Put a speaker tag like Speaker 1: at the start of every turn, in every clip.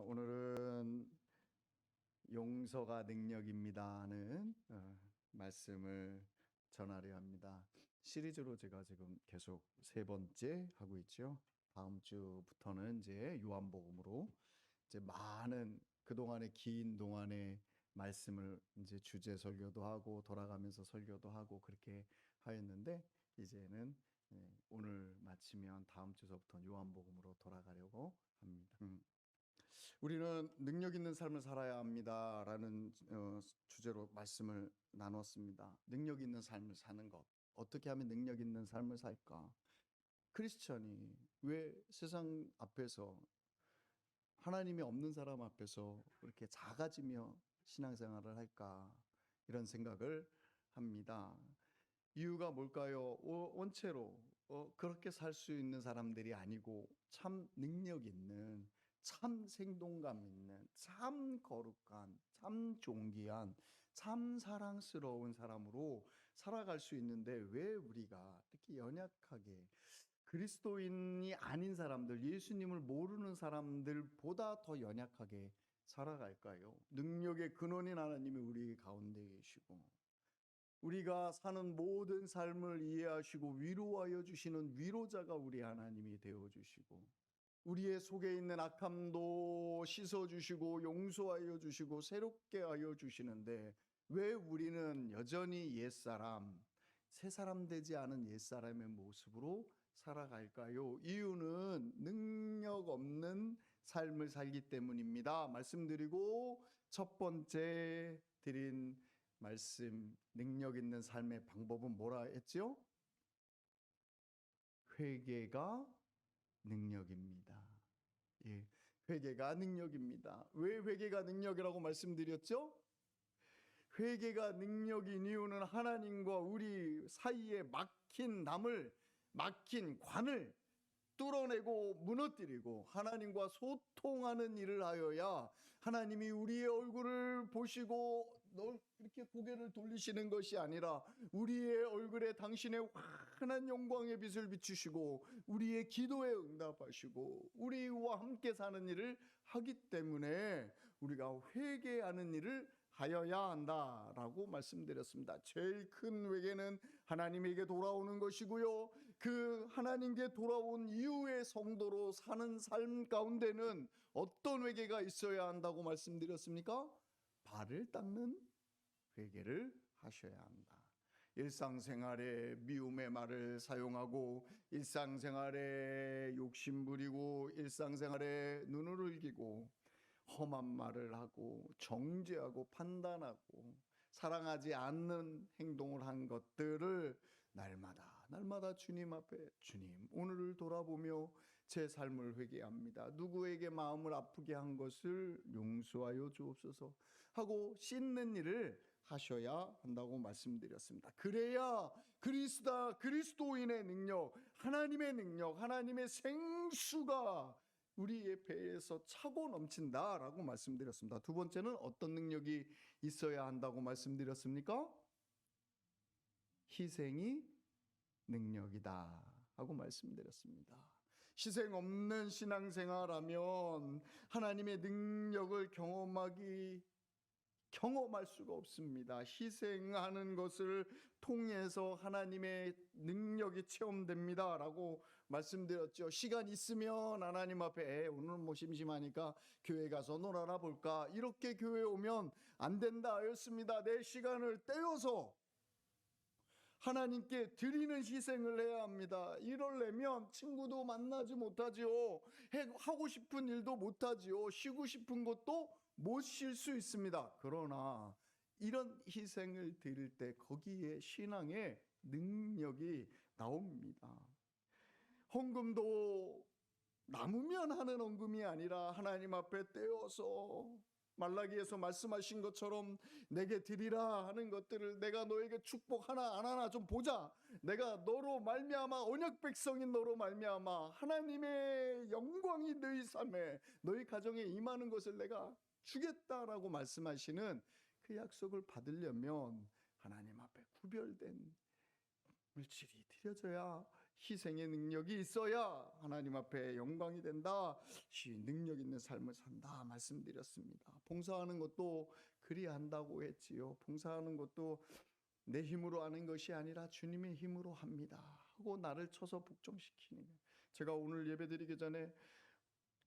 Speaker 1: 오늘은 용서가 능력입니다는 말씀을 전하려 합니다. 시리즈로 제가 지금 계속 세 번째 하고 있죠. 다음 주부터는 이제 요한복음으로 이제 많은 그동안의 긴 동안의 말씀을 이제 주제 설교도 하고 돌아가면서 설교도 하고 그렇게 하였는데 이제는 오늘 마치면 다음 주서부터 요한복음으로 돌아가려고 합니다. 우리는 능력 있는 삶을 살아야 합니다라는 주제로 말씀을 나눴습니다. 능력 있는 삶을 사는 것. 어떻게 하면 능력 있는 삶을 살까? 크리스천이 왜 세상 앞에서 하나님이 없는 사람 앞에서 그렇게 작아지며 신앙생활을 할까? 이런 생각을 합니다. 이유가 뭘까요? 원체로 그렇게 살 수 있는 사람들이 아니고 참 능력 있는, 참 생동감 있는, 참 거룩한, 참 존귀한, 참 사랑스러운 사람으로 살아갈 수 있는데 왜 우리가 특히 연약하게 그리스도인이 아닌 사람들, 예수님을 모르는 사람들보다 더 연약하게 살아갈까요? 능력의 근원인 하나님이 우리 가운데 계시고 우리가 사는 모든 삶을 이해하시고 위로하여 주시는 위로자가 우리 하나님이 되어주시고 우리의 속에 있는 악함도 씻어주시고 용서하여 주시고 새롭게 하여 주시는데 왜 우리는 여전히 옛사람, 새사람 되지 않은 옛사람의 모습으로 살아갈까요? 이유는 능력 없는 삶을 살기 때문입니다. 말씀드리고 첫 번째 드린 말씀, 능력 있는 삶의 방법은 뭐라 했죠? 회개가 능력입니다. 예, 회개가 능력입니다. 왜 회개가 능력이라고 말씀드렸죠? 회개가 능력인 이유는 하나님과 우리 사이에 막힌 관을 뚫어내고 무너뜨리고 하나님과 소통하는 일을 하여야 하나님이 우리의 얼굴을 보시고 이렇게 고개를 돌리시는 것이 아니라 우리의 얼굴에 당신의 환한 영광의 빛을 비추시고 우리의 기도에 응답하시고 우리와 함께 사는 일을 하기 때문에 우리가 회개하는 일을 하여야 한다라고 말씀드렸습니다. 제일 큰 회개는 하나님에게 돌아오는 것이고요. 그 하나님께 돌아온 이후의 성도로 사는 삶 가운데는 어떤 회개가 있어야 한다고 말씀드렸습니까? 발을 닦는 회개를 하셔야 한다. 일상생활에 미움의 말을 사용하고 일상생활에 욕심부리고 일상생활에 눈을 흘기고 험한 말을 하고 정죄하고 판단하고 사랑하지 않는 행동을 한 것들을 날마다 주님 앞에 주님 오늘을 돌아보며 제 삶을 회개합니다. 누구에게 마음을 아프게 한 것을 용서하여 주옵소서 하고 씻는 일을 하셔야 한다고 말씀드렸습니다. 그래야 그리스도인의 능력, 하나님의 능력, 하나님의 생수가 우리의 배에서 차고 넘친다라고 말씀드렸습니다. 두 번째는 어떤 능력이 있어야 한다고 말씀드렸습니까? 희생이 능력이다 하고 말씀드렸습니다. 희생 없는 신앙생활하면 하나님의 능력을 경험할 수가 없습니다. 희생하는 것을 통해서 하나님의 능력이 체험됩니다 라고 말씀드렸죠. 시간 있으면 하나님 앞에 오늘 뭐 심심하니까 교회 가서 놀아나 볼까, 이렇게 교회 오면 안 된다 하였습니다. 내 시간을 떼어서 하나님께 드리는 희생을 해야 합니다. 이러려면 친구도 만나지 못하지요. 하고 싶은 일도 못하지요. 쉬고 싶은 것도 못 쉴 수 있습니다. 그러나 이런 희생을 드릴 때 거기에 신앙의 능력이 나옵니다. 헌금도 남으면 하는 헌금이 아니라 하나님 앞에 떼어서 말라기에서 말씀하신 것처럼 내게 드리라 하는 것들을 내가 너에게 축복 하나 안 하나 좀 보자. 내가 너로 말미암아 언약 백성인 너로 말미암아 하나님의 영광이 너희 삶에 너희 가정에 임하는 것을 내가 주겠다라고 말씀하시는 그 약속을 받으려면 하나님 앞에 구별된 물질이 드려져야 희생의 능력이 있어야 하나님 앞에 영광이 된다. 능력 있는 삶을 산다 말씀드렸습니다. 봉사하는 것도 그리한다고 했지요. 봉사하는 것도 내 힘으로 하는 것이 아니라 주님의 힘으로 합니다 하고 나를 쳐서 복종시키는 거예요. 제가 오늘 예배드리기 전에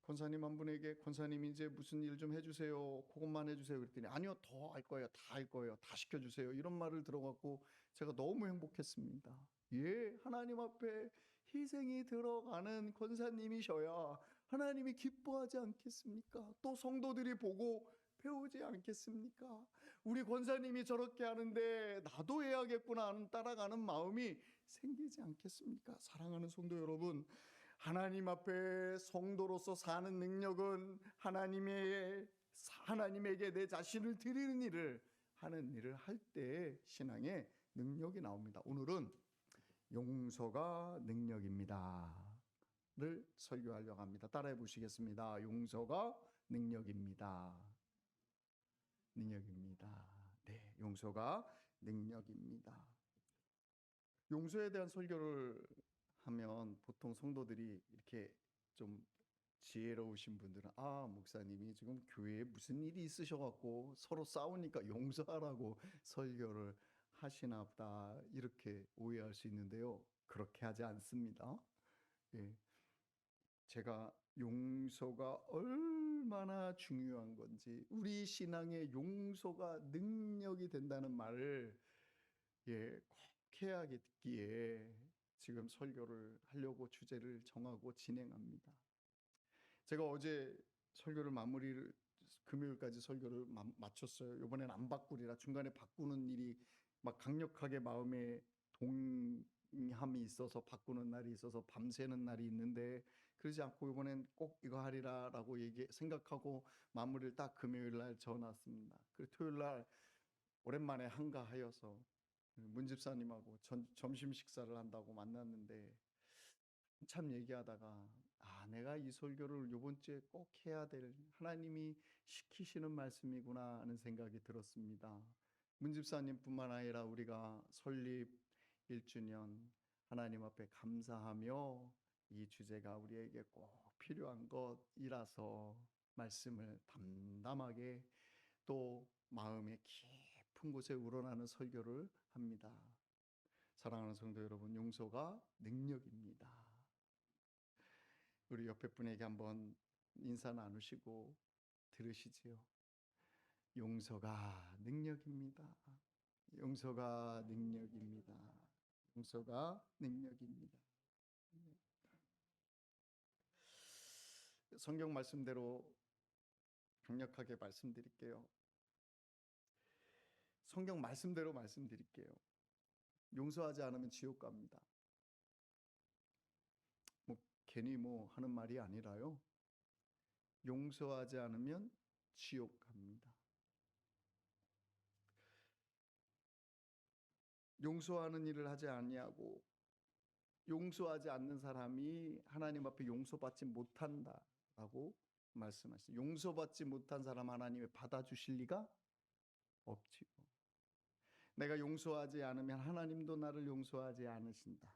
Speaker 1: 권사님 한 분에게 권사님 이제 무슨 일 좀 해주세요. 그것만 해주세요. 그랬더니 아니요, 더 할 거예요. 다 할 거예요. 다 시켜주세요. 이런 말을 들어갖고 제가 너무 행복했습니다. 예, 하나님 앞에 희생이 들어가는 권사님이셔야 하나님이 기뻐하지 않겠습니까? 또 성도들이 보고 배우지 않겠습니까? 우리 권사님이 저렇게 하는데 나도 해야겠구나 하는 따라가는 마음이 생기지 않겠습니까? 사랑하는 성도 여러분, 하나님 앞에 성도로서 사는 능력은 하나님에게 내 자신을 드리는 일을 하는 일을 할 때 신앙의 능력이 나옵니다. 오늘은 용서가 능력입니다를 설교하려고 합니다. 따라해 보시겠습니다. 용서가 능력입니다. 능력입니다. 네, 용서가 능력입니다. 용서에 대한 설교를 하면 보통 성도들이 이렇게 좀 지혜로우신 분들은 목사님이 지금 교회에 무슨 일이 있으셔갖고 서로 싸우니까 용서하라고 설교를 하시나 보다 이렇게 오해할 수 있는데요. 그렇게 하지 않습니다. 예, 제가 용서가 얼마나 중요한 건지, 우리 신앙의 용서가 능력이 된다는 말을 꼭 해야겠기에 지금 설교를 하려고 주제를 정하고 진행합니다. 제가 어제 설교를 금요일까지 설교를 마쳤어요. 이번엔 안 바꾸리라. 중간에 바꾸는 일이 막 강력하게 마음에 동함이 있어서 바꾸는 날이 있어서 밤새는 날이 있는데, 그러지 않고 이번엔 꼭 이거 하리라라고 생각하고 마무리를 딱 금요일 날 저어놨습니다. 그 토요일 날 오랜만에 한가하여서 문집사님하고 점심 식사를 한다고 만났는데 참 얘기하다가 내가 이 설교를 이번 주에 꼭 해야 될, 하나님이 시키시는 말씀이구나 하는 생각이 들었습니다. 문집사님뿐만 아니라 우리가 설립 1주년 하나님 앞에 감사하며 이 주제가 우리에게 꼭 필요한 것이라서 말씀을 담담하게 또 마음의 깊은 곳에 우러나는 설교를 합니다. 사랑하는 성도 여러분, 용서가 능력입니다. 우리 옆에 분에게 한번 인사 나누시고 들으시지요. 용서가 능력입니다. 용서가 능력입니다. 용서가 능력입니다. 성경 말씀대로 강력하게 말씀드릴게요. 성경 말씀대로 말씀드릴게요. 용서하지 않으면 지옥 갑니다. 괜히 하는 말이 아니라요. 용서하지 않으면 지옥 갑니다. 용서하는 일을 하지 아니하고 용서하지 않는 사람이 하나님 앞에 용서받지 못한다라고 말씀하시죠. 용서받지 못한 사람 하나님이 받아주실 리가 없지요. 내가 용서하지 않으면 하나님도 나를 용서하지 않으신다.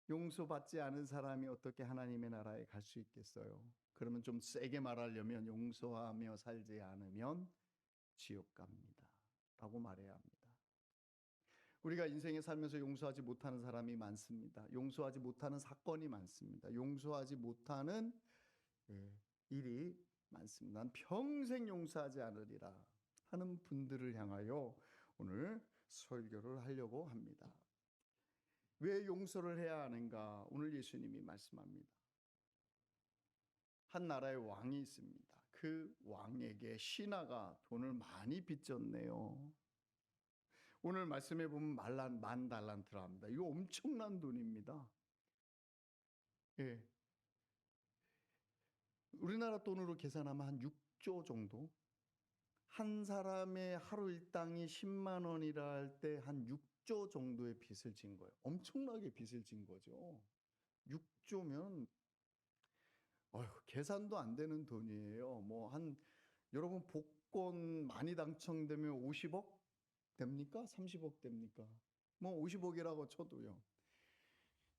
Speaker 1: 용서받지 않은 사람이 어떻게 하나님의 나라에 갈 수 있겠어요? 그러면 좀 세게 말하려면 용서하며 살지 않으면 지옥 갑니다 라고 말해야 합니다. 우리가 인생에 살면서 용서하지 못하는 사람이 많습니다. 용서하지 못하는 사건이 많습니다. 용서하지 못하는 일이 많습니다. 난 평생 용서하지 않으리라 하는 분들을 향하여 오늘 설교를 하려고 합니다. 왜 용서를 해야 하는가? 오늘 예수님이 말씀합니다. 한 나라의 왕이 있습니다. 그 왕에게 신하가 돈을 많이 빚졌네요. 오늘 말씀해 보면 만 달란트라 합니다. 이거 엄청난 돈입니다. 예. 우리나라 돈으로 계산하면 한 6조 정도? 한 사람의 하루 일당이 10만 원이라 할 때 한 6조 정도의 빚을 진 거예요. 엄청나게 빚을 진 거죠. 6조면 계산도 안 되는 돈이에요. 여러분 복권 많이 당첨되면 50억 됩니까? 30억 됩니까? 50억이라고 쳐도요.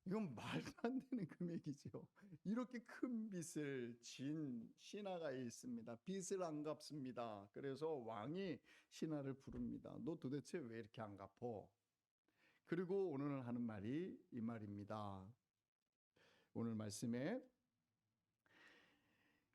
Speaker 1: 이건 말도 안 되는 금액이죠. 이렇게 큰 빚을 진 신하가 있습니다. 빚을 안 갚습니다. 그래서 왕이 신하를 부릅니다. 너 도대체 왜 이렇게 안 갚어? 그리고 오늘 하는 말이 이 말입니다. 오늘 말씀에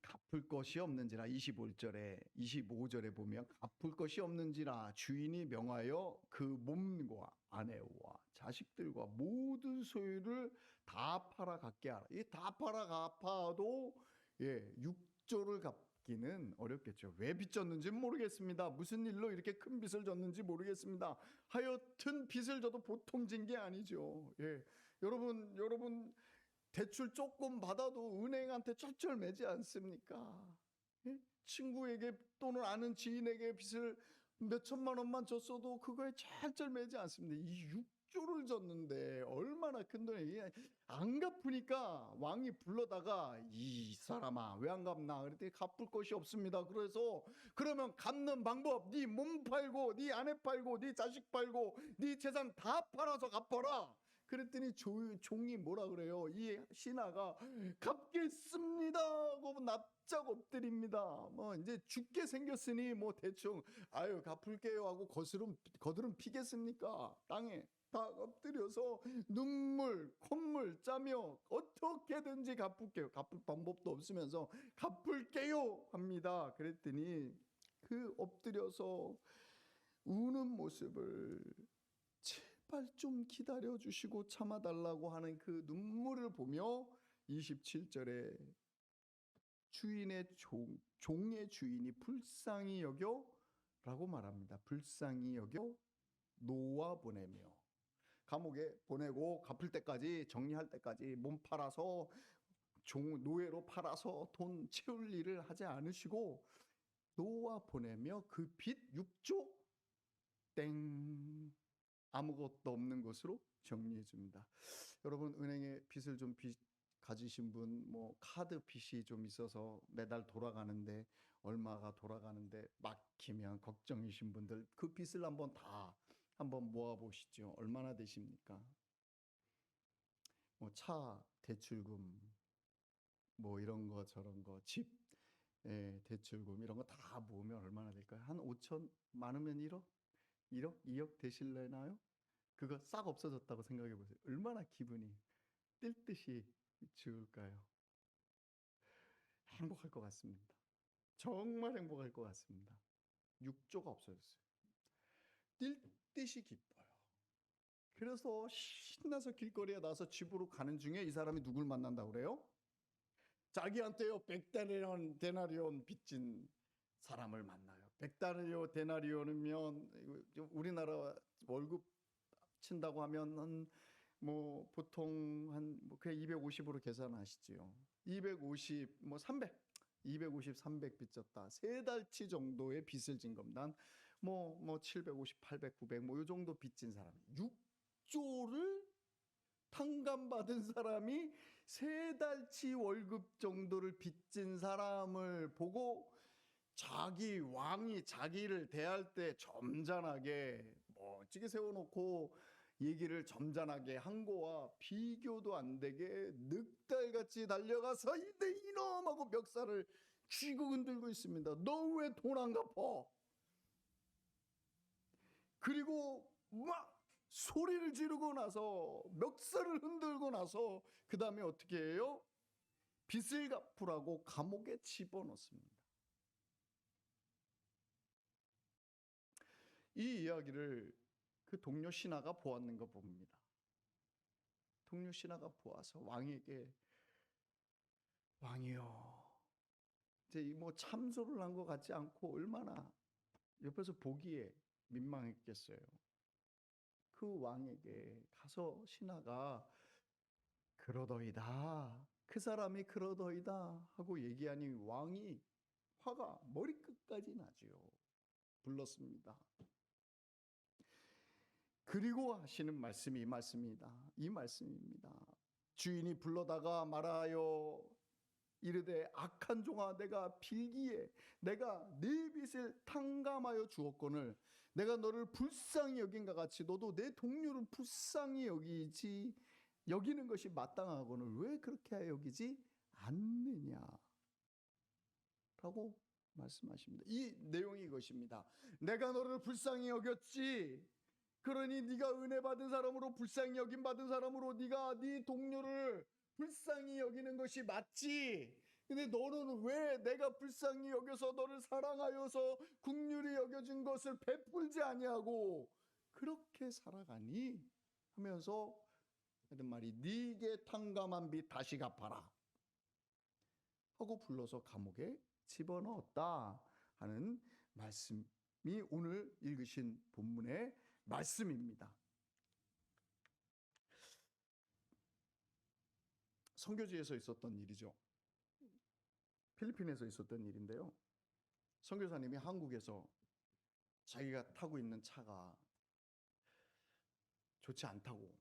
Speaker 1: 갚을 것이 없는지라 25절에 보면 갚을 것이 없는지라 주인이 명하여 그 몸과 아내와 자식들과 모든 소유를 다 팔아 갚게 하라. 이 다 팔아 갚아도 6조를 갚기는 어렵겠죠. 왜 빚 졌는지는 모르겠습니다. 무슨 일로 이렇게 큰 빚을 졌는지 모르겠습니다. 하여튼 빚을 져도 보통 진 게 아니죠. 여러분 대출 조금 받아도 은행한테 쩔쩔매지 않습니까? 예? 친구에게 또는 아는 지인에게 빚을 몇 천만 원만 줬어도 그거에 쩔쩔매지 않습니다. 이 6조를 줬는데 얼마나 큰 돈이 안 갚으니까 왕이 불러다가 이 사람아 왜 안 갚나 그랬더니 갚을 것이 없습니다. 그래서 그러면 갚는 방법 네 몸 팔고 네 아내 팔고 네 자식 팔고 네 재산 다 팔아서 갚아라. 그랬더니 종이 뭐라 그래요? 이 신하가 갚겠습니다 하고 납작 엎드립니다. 뭐 이제 죽게 생겼으니 뭐 대충 아유 갚을게요 하고 거드름 피겠습니까? 땅에 다 엎드려서 눈물 콧물 짜며 어떻게든지 갚을게요. 갚을 방법도 없으면서 갚을게요 합니다. 그랬더니 그 엎드려서 우는 모습을 제발 좀 기다려 주시고 참아달라고 하는 그 눈물을 보며 27절에 종의 주인이 불쌍히 여겨 라고 말합니다. 불쌍히 여겨 놓아 보내며 감옥에 보내고 갚을 때까지 정리할 때까지 몸 팔아서 노예로 팔아서 돈 채울 일을 하지 않으시고 놓아 보내며 그 빚 6조 땡 아무것도 없는 것으로 정리해 줍니다. 여러분 은행에 빚을 좀 가지신 분, 뭐 카드 빚이 좀 있어서 매달 돌아가는데 얼마가 돌아가는데 막히면 걱정이신 분들 그 빚을 한번 모아 보시죠. 얼마나 되십니까? 뭐 차 대출금, 뭐 이런 거 저런 거, 집 대출금 이런 거 다 모으면 얼마나 될까요? 한 5천 많으면 1억, 2억 되실래나요? 그거 싹 없어졌다고 생각해 보세요. 얼마나 기분이 뛸 듯이 좋을까요? 행복할 것 같습니다. 정말 행복할 것 같습니다. 6조가 없어졌어요. 뛸 듯이 기뻐요. 그래서 신나서 길거리에 나서 집으로 가는 중에 이 사람이 누굴 만난다고 그래요? 자기한테요 100데나리온 빚진 사람을 만나요. 100데나리온이면 우리나라 월급 친다고 하면 뭐 보통 한 그냥 250으로 계산하시지요. 250, 뭐 300, 250, 300 빚졌다. 3달치 정도의 빚을 진 겁니다. 뭐 750, 800, 900 뭐 이 정도 빚진 사람. 6조를 탕감받은 사람이 3달치 월급 정도를 빚진 사람을 보고 자기 왕이 자기를 대할 때 점잖하게 멋지게 세워놓고 얘기를 점잖하게 한 거와 비교도 안 되게 늑달같이 달려가서 이놈하고 멱살을 쥐고 흔들고 있습니다. 너 왜 돈 안 갚아? 그리고 막 소리를 지르고 나서 멱살을 흔들고 나서 그 다음에 어떻게 해요? 빚을 갚으라고 감옥에 집어넣습니다. 이 이야기를 그 동료 신하가 보았는 거 봅니다. 동료 신하가 보아서 왕에게 왕이요. 이제 뭐 참소를 한 것 같지 않고 얼마나 옆에서 보기에 민망했겠어요. 그 왕에게 가서 신하가 그러더이다. 그 사람이 그러더이다 하고 얘기하니 왕이 화가 머리끝까지 나지요. 불렀습니다. 그리고 하시는 말씀이 이 말씀입니다. 주인이 불러다가 말하여 이르되 악한 종아 내가 빌기에 내가 네 빚을 탕감하여 주었거늘 내가 너를 불쌍히 여긴가 같이 너도 내 동료를 불쌍히 여기지 여기는 것이 마땅하고는 왜 그렇게 여기지 않느냐라고 말씀하십니다. 이 내용이 이것입니다. 내가 너를 불쌍히 여겼지. 그러니 네가 은혜 받은 사람으로, 불쌍히 여김 받은 사람으로 네가 네 동료를 불쌍히 여기는 것이 맞지. 근데 너는 왜 내가 불쌍히 여겨서 너를 사랑하여서 긍휼히 여겨준 것을 베풀지 아니하고 그렇게 살아가니 하면서 하는 말이, 네게 탕감한 빚 다시 갚아라 하고 불러서 감옥에 집어넣었다 하는 말씀이 오늘 읽으신 본문의 말씀입니다. 선교지에서 있었던 일이죠. 필리핀에서 있었던 일인데요. 선교사님이 한국에서 자기가 타고 있는 차가 좋지 않다고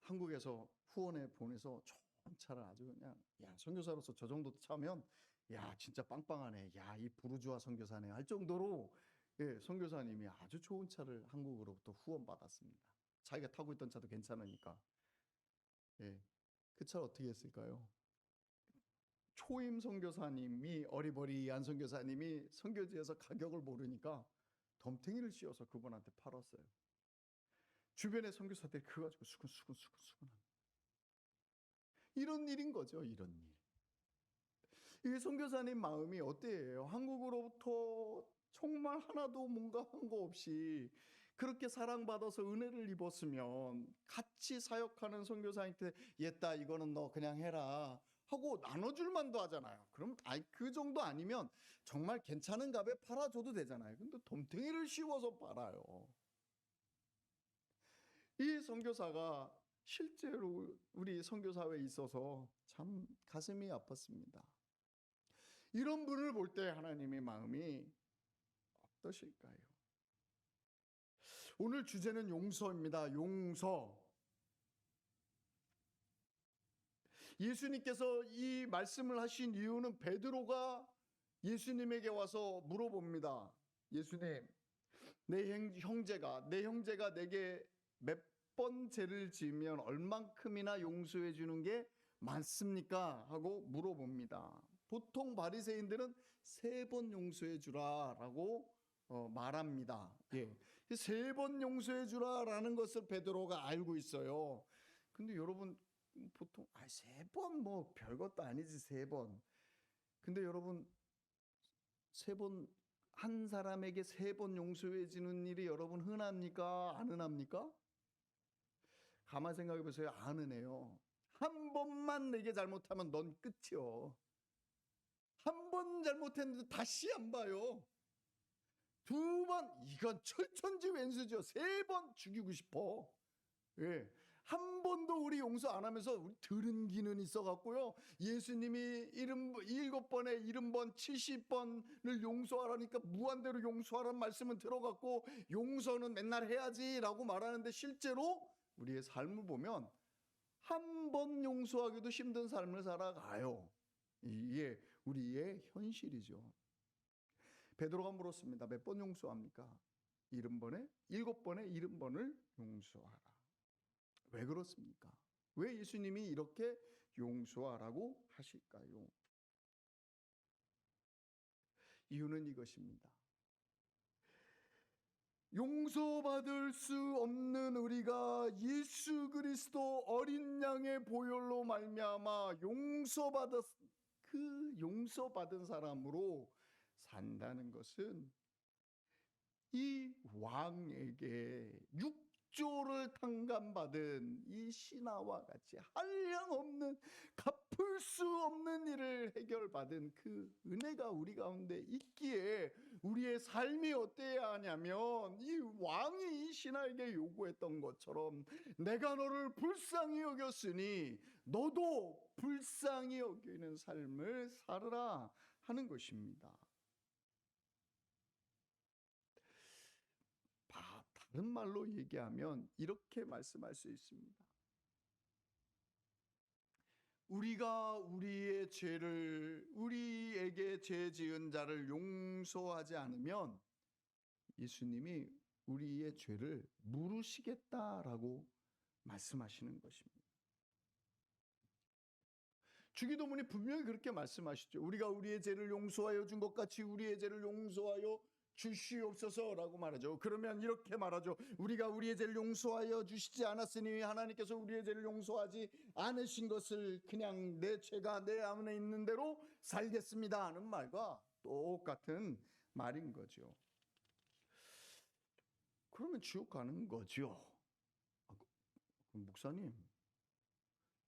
Speaker 1: 한국에서 후원에 보내서 좋은 차를 아주 그냥, 야, 선교사로서 저 정도 차면 야 진짜 빵빵하네, 야 이 부르주아 선교사네 할 정도로, 예, 선교사님이 아주 좋은 차를 한국으로부터 후원받았습니다. 자기가 타고 있던 차도 괜찮으니까. 예, 그 차를 어떻게 했을까요? 초임 선교사님이, 어리버리한 선교사님이 선교지에서 가격을 모르니까 덤탱이를 씌워서 그분한테 팔았어요. 주변의 선교사들이 그거 가지고 수근수근 이런 일인 거죠. 이런 일. 이 선교사님 마음이 어때요? 한국으로부터 정말 하나도 뭔가 한 거 없이 그렇게 사랑받아서 은혜를 입었으면 같이 사역하는 선교사한테 얘따 이거는 너 그냥 해라 하고 나눠줄 만도 하잖아요. 그럼 그 정도 아니면 정말 괜찮은 값에 팔아줘도 되잖아요. 근데 덤탱이를 씌워서 팔아요. 이 선교사가 실제로 우리 선교사회에 있어서 참 가슴이 아팠습니다. 이런 분을 볼 때 하나님의 마음이 어떠실까요? 오늘 주제는 용서입니다. 용서. 예수님께서 이 말씀을 하신 이유는 베드로가 예수님에게 와서 물어봅니다. 예수님, 내 형제가 내게 몇 번 죄를 지으면 얼만큼이나 용서해 주는 게 많습니까? 하고 물어봅니다. 보통 바리새인들은 3번 용서해 주라라고 말합니다. 예. 3번 용서해 주라라는 것을 베드로가 알고 있어요. 근데 여러분 보통 3번 뭐 별것도 아니지 3번. 근데 여러분 3번 한 사람에게 3번 용서해 주는 일이 여러분 흔합니까? 안 흔합니까? 가만 생각해 보세요. 안 흔해요. 한 번만 내게 잘못하면 넌 끝이요. 한 번 잘못했는데 다시 안 봐요. 2번 이건 철천지 왼수죠. 3번 죽이고 싶어. 예. 한 번도 우리 용서 안 하면서 우리 들은 기는 있어 갖고요. 예수님이 7번에 70번 70번을 용서하라니까 무한대로 용서하라는 말씀은 들어갔고 용서는 맨날 해야지라고 말하는데 실제로 우리의 삶을 보면 한 번 용서하기도 힘든 삶을 살아가요. 이게 우리의 현실이죠. 베드로가 물었습니다. 몇 번 용서합니까? 70번에 7번에 70번을 용서하라. 왜 그렇습니까? 왜 예수님이 이렇게 용서하라고 하실까요? 이유는 이것입니다. 용서받을 수 없는 우리가 예수 그리스도 어린 양의 보혈로 말미암아 용서받은 사람으로 산다는 것은 이 왕에게 육조를 탕감받은 이 신하와 같이 한량없는 갚을 수 없는 일을 해결받은 그 은혜가 우리 가운데 있기에 우리의 삶이 어때야 하냐면 이 왕이 이 신하에게 요구했던 것처럼 내가 너를 불쌍히 여겼으니 너도 불쌍히 여기는 삶을 살으라 하는 것입니다. 다른 말로 얘기하면 이렇게 말씀할 수 있습니다. 우리가 우리에게 죄 지은 자를 용서하지 않으면 예수님이 우리의 죄를 물으시겠다라고 말씀하시는 것입니다. 주기도문이 분명히 그렇게 말씀하시죠. 우리가 우리의 죄를 용서하여 준 것 같이 우리의 죄를 용서하여 주시옵소서라고 말하죠. 그러면 이렇게 말하죠. 우리가 우리의 죄를 용서하여 주시지 않았으니 하나님께서 우리의 죄를 용서하지 않으신 것을 그냥 내 죄가 내 안에 있는 대로 살겠습니다 하는 말과 똑같은 말인 거죠. 그러면 지옥 가는 거죠. 목사님,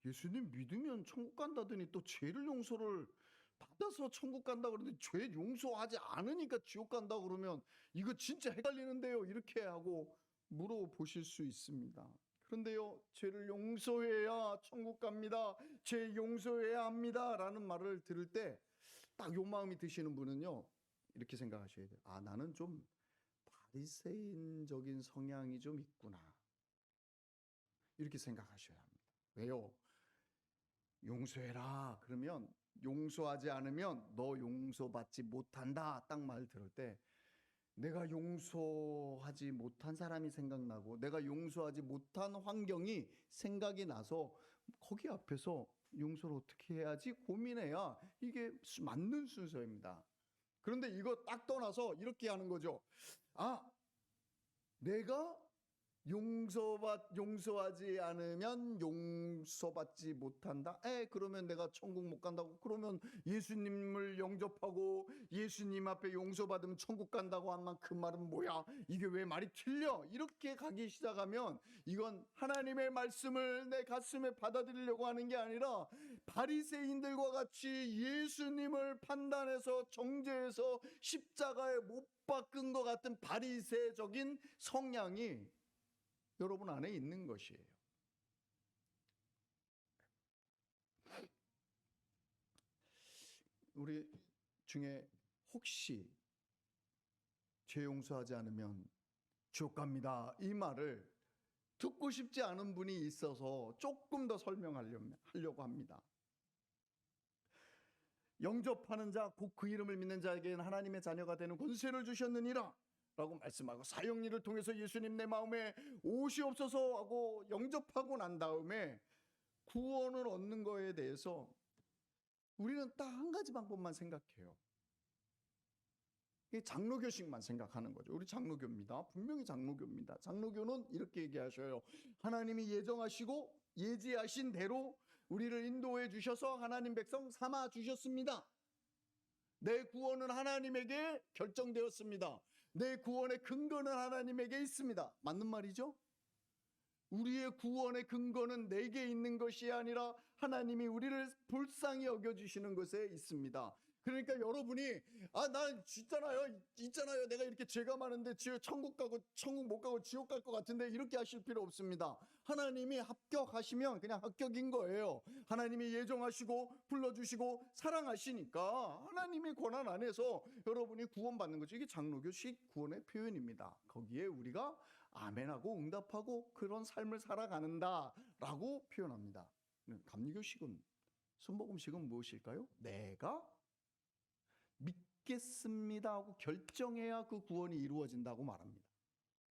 Speaker 1: 예수님 믿으면 천국 간다더니 또 죄를 용서를 받아서 천국 간다 그러는데 죄 용서하지 않으니까 지옥 간다 그러면 이거 진짜 헷갈리는데요. 이렇게 하고 물어보실 수 있습니다. 그런데요, 죄를 용서해야 천국 갑니다. 죄 용서해야 합니다. 라는 말을 들을 때 딱 요 마음이 드시는 분은요, 이렇게 생각하셔야 돼요. 아, 나는 좀 바리새인적인 성향이 좀 있구나. 이렇게 생각하셔야 합니다. 왜요? 용서해라. 그러면 용서하지 않으면 너 용서받지 못한다. 딱 말 들을 때 내가 용서하지 못한 사람이 생각나고 내가 용서하지 못한 환경이 생각이 나서 거기 앞에서 용서를 어떻게 해야지 고민해야 이게 맞는 순서입니다. 그런데 이거 딱 떠나서 이렇게 하는 거죠. 아, 내가 용서하지 않으면 용서받지 못한다. 그러면 내가 천국 못 간다고. 그러면 예수님을 영접하고 예수님 앞에 용서받으면 천국 간다고 하면 그 말은 뭐야? 이게 왜 말이 틀려? 이렇게 가기 시작하면 이건 하나님의 말씀을 내 가슴에 받아들이려고 하는 게 아니라 바리새인들과 같이 예수님을 판단해서 정죄해서 십자가에 못 박은 것 같은 바리새적인 성향이 여러분 안에 있는 것이에요. 우리 중에 혹시 죄 용서하지 않으면 지옥 갑니다, 이 말을 듣고 싶지 않은 분이 있어서 조금 더 설명하려고 합니다. 영접하는 자, 곧 그 이름을 믿는 자에게는 하나님의 자녀가 되는 권세를 주셨느니라 라고 말씀하고, 사형리를 통해서 예수님 내 마음에 오시옵소서 하고 영접하고 난 다음에 구원을 얻는 거에 대해서 우리는 딱 한 가지 방법만 생각해요. 장로교식만 생각하는 거죠. 우리 장로교입니다. 분명히 장로교입니다. 장로교는 이렇게 얘기하셔요. 하나님이 예정하시고 예지하신 대로 우리를 인도해 주셔서 하나님 백성 삼아 주셨습니다. 내 구원은 하나님에게 결정되었습니다. 내 구원의 근거는 하나님에게 있습니다. 맞는 말이죠? 우리의 구원의 근거는 내게 있는 것이 아니라 하나님이 우리를 불쌍히 여겨주시는 것에 있습니다. 그러니까 여러분이 난 있잖아요. 내가 이렇게 죄가 많은데 천국 못 가고 지옥 갈 것 같은데 이렇게 하실 필요 없습니다. 하나님이 합격하시면 그냥 합격인 거예요. 하나님이 예정하시고 불러주시고 사랑하시니까 하나님의 권한 안에서 여러분이 구원받는 거죠. 이게 장로교식 구원의 표현입니다. 거기에 우리가 아멘하고 응답하고 그런 삶을 살아가는다라고 표현합니다. 감리교식은, 순복음식은 무엇일까요? 내가 믿겠습니다 하고 결정해야 그 구원이 이루어진다고 말합니다.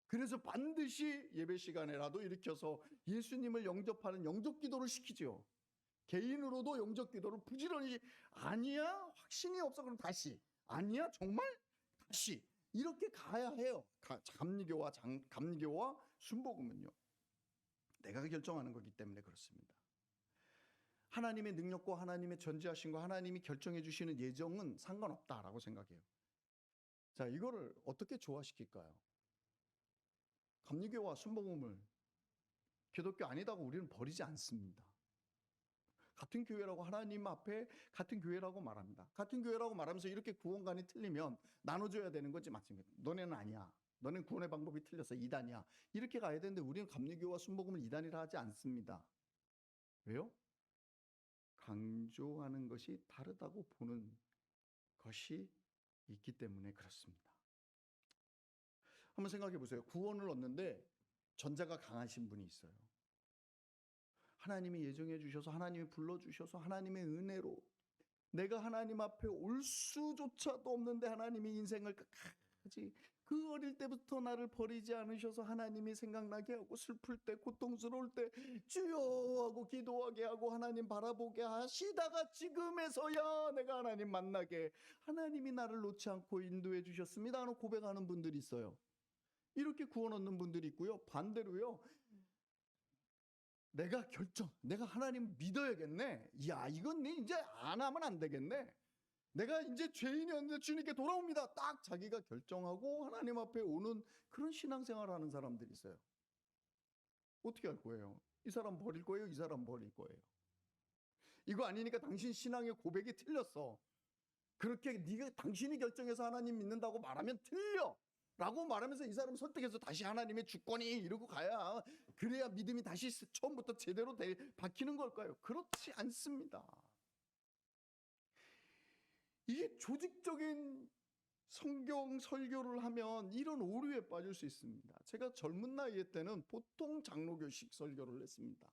Speaker 1: 그래서 반드시 예배 시간에라도 일으켜서 예수님을 영접하는 영접 기도를 시키죠. 개인으로도 영접 기도를 부지런히, 아니야 확신이 없어 그럼 다시, 아니야 정말 다시, 이렇게 가야 해요. 감리교와 순복음은요, 내가 결정하는 거기 때문에 그렇습니다. 하나님의 능력과 하나님의 전지하심과 하나님이 결정해 주시는 예정은 상관없다라고 생각해요. 자, 이거를 어떻게 조화시킬까요? 감리교와 순복음을 기독교 아니다고 우리는 버리지 않습니다. 같은 교회라고, 하나님 앞에 같은 교회라고 말합니다. 같은 교회라고 말하면서 이렇게 구원관이 틀리면 나눠줘야 되는 거지, 맞습니까? 너네는 아니야, 너는 구원의 방법이 틀렸어, 이단이야, 이렇게 가야 되는데 우리는 감리교와 순복음을 이단이라 하지 않습니다. 왜요? 강조하는 것이 다르다고 보는 것이 있기 때문에 그렇습니다. 한번 생각해 보세요. 구원을 얻는데 전자가 강하신 분이 있어요. 하나님이 예정해 주셔서, 하나님이 불러주셔서, 하나님의 은혜로 내가 하나님 앞에 올 수조차도 없는데 하나님이 인생을 끝까지 그 어릴 때부터 나를 버리지 않으셔서 하나님이 생각나게 하고, 슬플 때, 고통스러울 때 주여 하고 기도하게 하고 하나님 바라보게 하시다가 지금에서야 내가 하나님 만나게 하나님이 나를 놓지 않고 인도해 주셨습니다 하는 고백하는 분들이 있어요. 이렇게 구원 얻는 분들이 있고요. 반대로요, 내가 하나님 믿어야겠네. 야, 이건 내 이제 안 하면 안 되겠네. 내가 이제 죄인이었는데 주님께 돌아옵니다. 딱 자기가 결정하고 하나님 앞에 오는 그런 신앙생활 하는 사람들이 있어요. 어떻게 할 거예요? 이 사람 버릴 거예요? 이 사람 버릴 거예요? 이거 아니니까 당신 신앙의 고백이 틀렸어. 그렇게 당신이 결정해서 하나님 믿는다고 말하면 틀려 라고 말하면서 이 사람 설득해서 다시 하나님의 주권이 이러고 가야, 그래야 믿음이 다시 처음부터 제대로 박히는 걸까요? 그렇지 않습니다. 이게 조직적인 성경 설교를 하면 이런 오류에 빠질 수 있습니다. 제가 젊은 나이 때는 보통 장로교식 설교를 했습니다.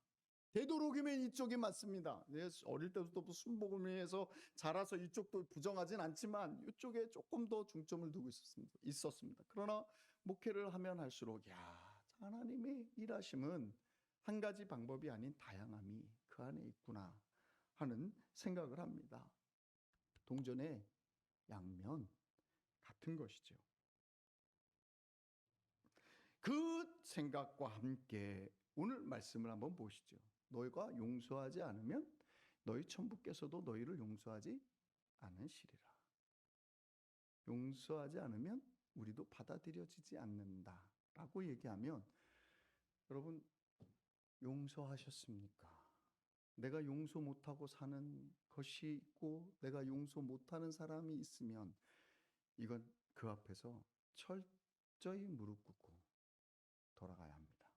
Speaker 1: 되도록이면 이쪽이 맞습니다. 어릴 때부터 순복음을 위해서 자라서 이쪽도 부정하진 않지만 이쪽에 조금 더 중점을 두고 있었습니다. 그러나 목회를 하면 할수록 하나님의 일하심은 한 가지 방법이 아닌 다양함이 그 안에 있구나 하는 생각을 합니다. 동전의 양면 같은 것이죠. 그 생각과 함께 오늘 말씀을 한번 보시죠. 너희가 용서하지 않으면 너희 천부께서도 너희를 용서하지 않으시리라. 용서하지 않으면 우리도 받아들여지지 않는다 라고 얘기하면, 여러분 용서하셨습니까? 내가 용서 못하고 사는 것이 있고 내가 용서 못하는 사람이 있으면 이건 그 앞에서 철저히 무릎 꿇고 돌아가야 합니다.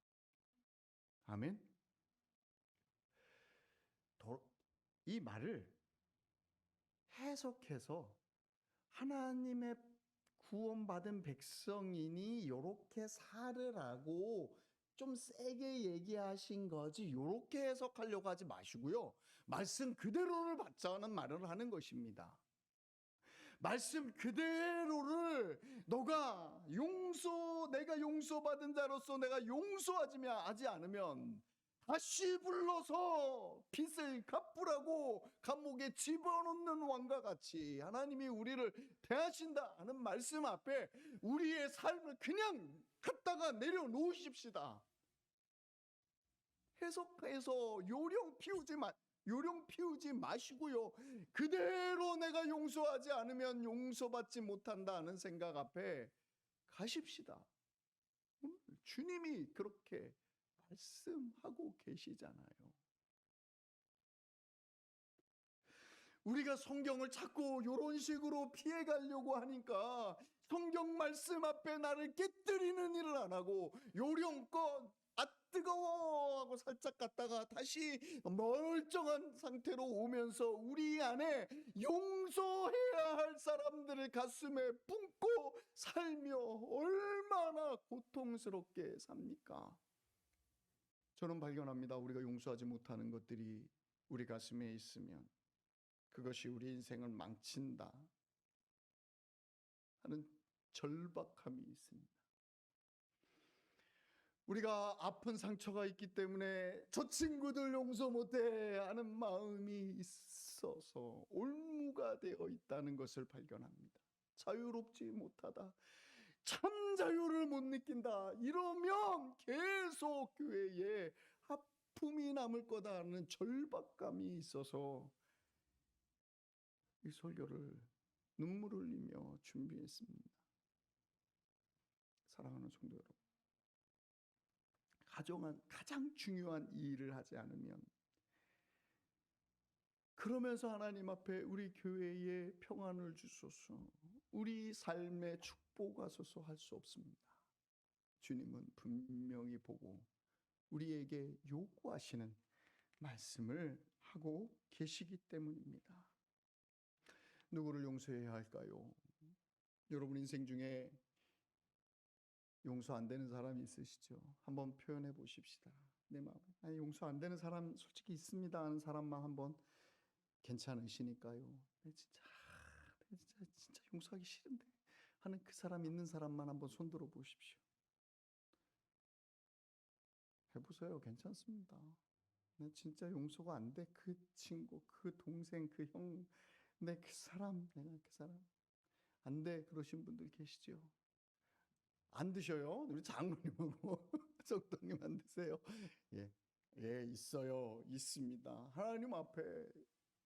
Speaker 1: 아멘. 이 말을 해석해서 하나님의 구원받은 백성이니 이렇게 살으라고 좀 세게 얘기하신 거지, 이렇게 해석하려고 하지 마시고요. 말씀 그대로를 받자는 말을 하는 것입니다. 말씀 그대로를 내가 용서받은 자로서 내가 용서하지 않으면 다시 불러서 빚을 갚으라고 감옥에 집어넣는 왕과 같이 하나님이 우리를 대하신다 하는 말씀 앞에 우리의 삶을 그냥 갖다가 내려놓으십시다. 해석해서 요령 피우지 마시고요. 그대로 내가 용서하지 않으면 용서받지 못한다 하는 생각 앞에 가십시다. 주님이 그렇게 말씀하고 계시잖아요. 우리가 성경을 자꾸 이런 식으로 피해가려고 하니까 성경 말씀 앞에 나를 깨뜨리는 일을 안 하고 요령껏 뜨거워 하고 살짝 갔다가 다시 멀쩡한 상태로 오면서 우리 안에 용서해야 할 사람들을 가슴에 품고 살며 얼마나 고통스럽게 삽니까? 저는 발견합니다. 우리가 용서하지 못하는 것들이 우리 가슴에 있으면 그것이 우리 인생을 망친다 하는 절박함이 있습니다. 우리가 아픈 상처가 있기 때문에 저 친구들 용서 못해 하는 마음이 있어서 올무가 되어 있다는 것을 발견합니다. 자유롭지 못하다, 참 자유를 못 느낀다, 이러면 계속 교회에 아픔이 남을 거다 하는 절박감이 있어서 이 설교를 눈물 흘리며 준비했습니다. 사랑하는 성도 여러분, 가장 중요한 이 일을 하지 않으면, 그러면서 하나님 앞에 우리 교회에 평안을 주소서, 우리 삶에 축복하소서 할 수 없습니다. 주님은 분명히 보고 우리에게 요구하시는 말씀을 하고 계시기 때문입니다. 누구를 용서해야 할까요? 여러분 인생 중에 용서 안 되는 사람이 있으시죠? 한번 표현해 보십시다. 내 마음에 용서 안 되는 사람 솔직히 있습니다 하는 사람만 한번, 괜찮으시니까요. 진짜 용서하기 싫은데 하는 그 사람 있는 사람만 한번 손들어 보십시오. 해보세요. 괜찮습니다. 내 진짜 용서가 안 돼. 그 친구, 그 동생, 그 형, 내 그 사람, 내가 그 사람 안 돼. 그러신 분들 계시죠? 안 드셔요? 우리 장로님하고 성도님 안 드세요? 예, 예, 있어요. 있습니다. 하나님 앞에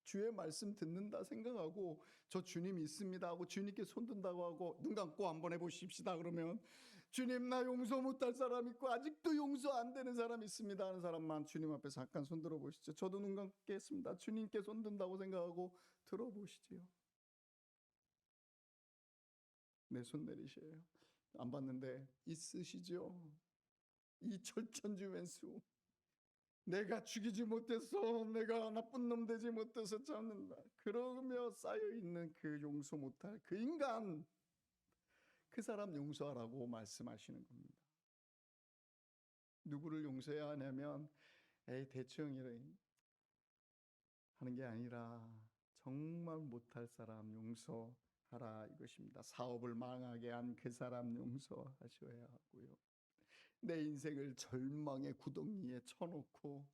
Speaker 1: 주의 말씀 듣는다 생각하고 저 주님 있습니다 하고 주님께 손 든다고 하고 눈 감고 한번 해보십시다. 그러면 주님 나 용서 못할 사람 있고 아직도 용서 안 되는 사람 있습니다 하는 사람만 주님 앞에 잠깐 손 들어보시죠. 저도 눈 감겠습니다. 주님께 손 든다고 생각하고 들어보시지요. 네, 손 내리셔요. 안 봤는데 있으시죠? 이 철천지 왼수 내가 죽이지 못해서 내가 나쁜 놈 되지 못해서 잡는다. 그러며 쌓여있는 그 용서 못할 그 인간 그 사람 용서하라고 말씀하시는 겁니다. 누구를 용서해야 하냐면 에이 대충 이래 하는 게 아니라 정말 못할 사람 용서하라 이것입니다. 사업을 망하게 한 그 사람 용서하셔야 하고요. 내 인생을 절망의 구덩이에 쳐놓고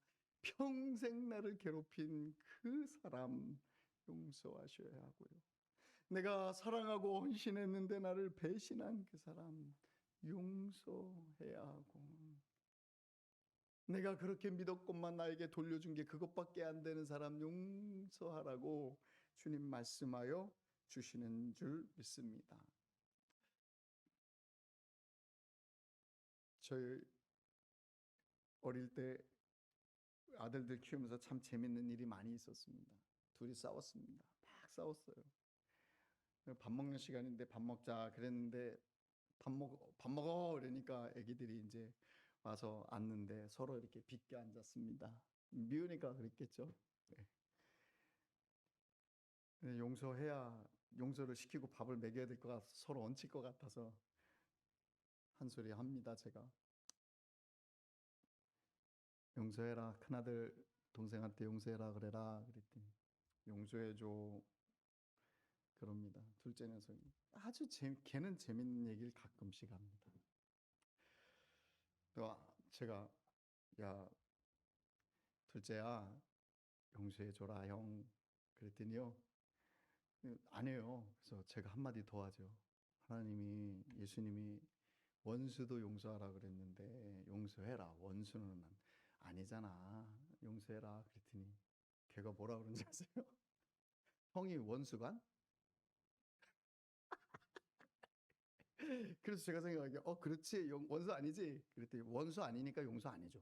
Speaker 1: 평생 나를 괴롭힌 그 사람 용서하셔야 하고요. 내가 사랑하고 헌신했는데 나를 배신한 그 사람 용서해야 하고, 내가 그렇게 믿었건만 나에게 돌려준 게 그것밖에 안 되는 사람 용서하라고 주님 말씀하여 주시는 줄 믿습니다. 저희 어릴 때 아들들 키우면서 참 재밌는 일이 많이 있었습니다. 둘이 싸웠습니다. 막 싸웠어요. 밥 먹는 시간인데 밥 먹자 그랬는데 밥 먹어 그러니까 애기들이 이제 와서 앉는데 서로 이렇게 빗게 앉았습니다. 미우니까 그랬겠죠. 네. 용서해야 용서를 시키고 밥을 먹여야 될 것 같아서 서로 얹힐 것 같아서 한 소리 합니다. 제가 용서해라 큰아들 동생한테 용서해라 그래라 그랬더니 용서해줘 그럽니다. 둘째 녀석이 아주 걔는 재밌는 얘기를 가끔씩 합니다. 또 제가 야 둘째야 용서해줘라 형 그랬더니요 안 해요. 그래서 제가 한마디 더 하죠. 하나님이 예수님이 원수도 용서하라 그랬는데 용서해라 원수는 아니잖아 용서해라 그랬더니 걔가 뭐라 그런지 아세요? 형이 원수간? 그래서 제가 생각하기에 그렇지 원수 아니지 그랬더니 원수 아니니까 용서 안 해줘.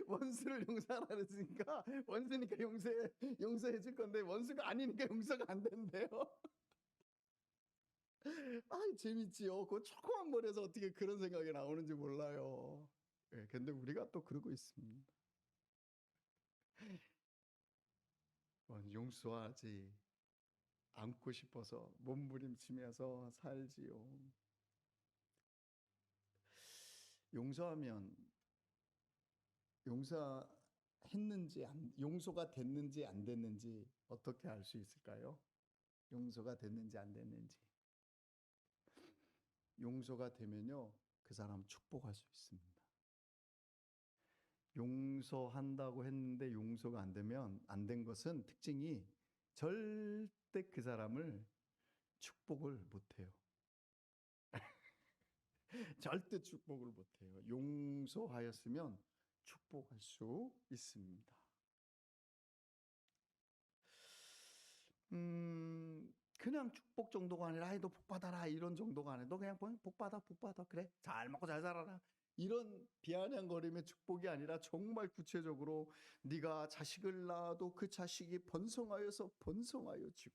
Speaker 1: 원수를 용서하라 그랬으니까 원수니까 용서해 줄 건데 원수가 아니니까 용서가 안 된대요. 아 재밌지요. 그 조그만 머리에서 어떻게 그런 생각이 나오는지 몰라요. 예, 근데 우리가 또 그러고 있습니다. 용서하지 않고 싶어서 몸부림치면서 살지요. 용서하면 용서가 됐는지 안 됐는지 어떻게 알 수 있을까요? 용서가 됐는지 안 됐는지. 용서가 되면요 그 사람 축복할 수 있습니다. 용서한다고 했는데 용서가 안 되면 안 된 것은 특징이 절대 그 사람을 축복을 못해요. 절대 축복을 못해요. 용서하였으면 축복할 수 있습니다. 그냥 축복 정도가 아니라 아이 너 복 받아라 이런 정도가 아니라 너 그냥 복 받아 그래 잘 먹고 잘 살아라 이런 비아냥거림의 축복이 아니라 정말 구체적으로 네가 자식을 낳아도 그 자식이 번성하여서 번성하여지고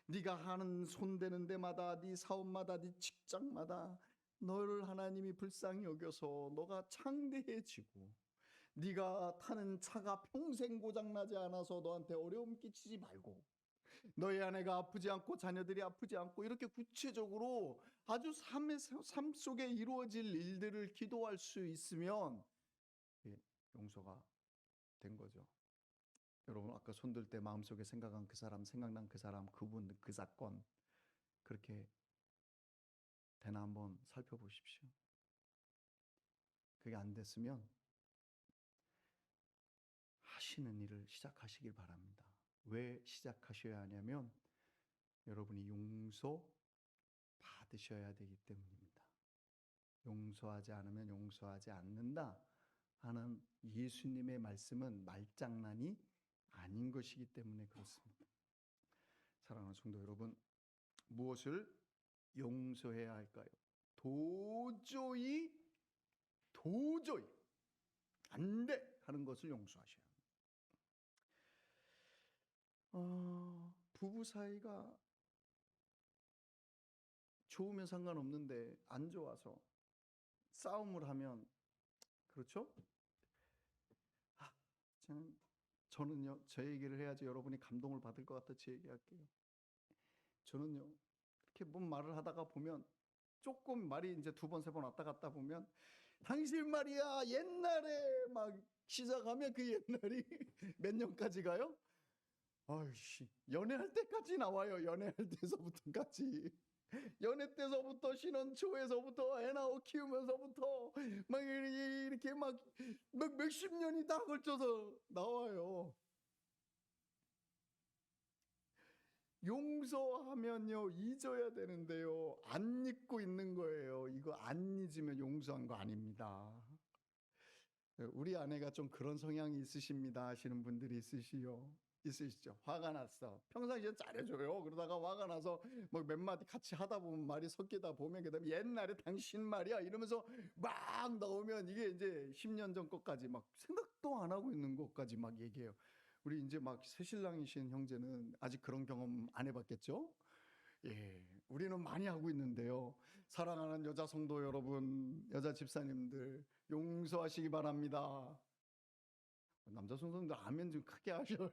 Speaker 1: 네가 하는 손대는 데마다 네 사업마다 네 직장마다 너를 하나님이 불쌍히 여겨서 너가 창대해지고 네가 타는 차가 평생 고장나지 않아서 너한테 어려움 끼치지 말고 너희 아내가 아프지 않고 자녀들이 아프지 않고 이렇게 구체적으로 아주 삶 속에 이루어질 일들을 기도할 수 있으면 용서가 된 거죠. 여러분 아까 손들 때 마음속에 생각한 그 사람, 생각난 그 사람, 그분, 그 사건 그렇게 되나 한번 살펴보십시오. 그게 안 됐으면 하시는 일을 시작하시길 바랍니다. 왜 시작하셔야 하냐면 여러분이 용서 받으셔야 되기 때문입니다. 용서하지 않으면 용서하지 않는다 하는 예수님의 말씀은 말장난이 아닌 것이기 때문에 그렇습니다. 사랑하는 성도 여러분, 무엇을 용서해야 할까요? 도저히 안 돼 하는 것을 용서하셔야 합니다. 부부 사이가 좋으면 상관없는데 안 좋아서 싸움을 하면 그렇죠? 저는요, 제 얘기를 해야지 여러분이 감동을 받을 것 같아 제 얘기할게요. 저는요, 이렇게 뭔 말을 하다가 보면 조금 말이 이제 두 번, 세 번 왔다 갔다 보면 당신 말이야 옛날에 막 시작하면 그 옛날이 몇 년까지 가요? 아이씨, 연애할 때까지 나와요. 연애할 때서부터까지. 연애 때서부터 신혼 초에서부터 애 낳고 키우면서부터 막 이렇게 막 몇십 년이 다 걸쳐서 나와요. 용서하면요 잊어야 되는데요 안 잊고 있는 거예요. 이거 안 잊으면 용서한 거 아닙니다. 우리 아내가 좀 그런 성향이 있으십니다 하시는 분들이 있으시죠. 화가 났어. 평상시에 잘해줘요. 그러다가 화가 나서 뭐 몇 마디 같이 하다 보면 말이 섞이다 보면 그다음에 옛날에 당신 말이야 이러면서 막 나오면 이게 이제 10년 전 것까지 막 생각도 안 하고 있는 것까지 막 얘기해요. 우리 이제 막 새신랑이신 형제는 아직 그런 경험 안 해봤겠죠? 예, 우리는 많이 하고 있는데요. 사랑하는 여자 성도 여러분, 여자 집사님들 용서하시기 바랍니다. 남자 성도님들 아멘 좀 크게 하셔요.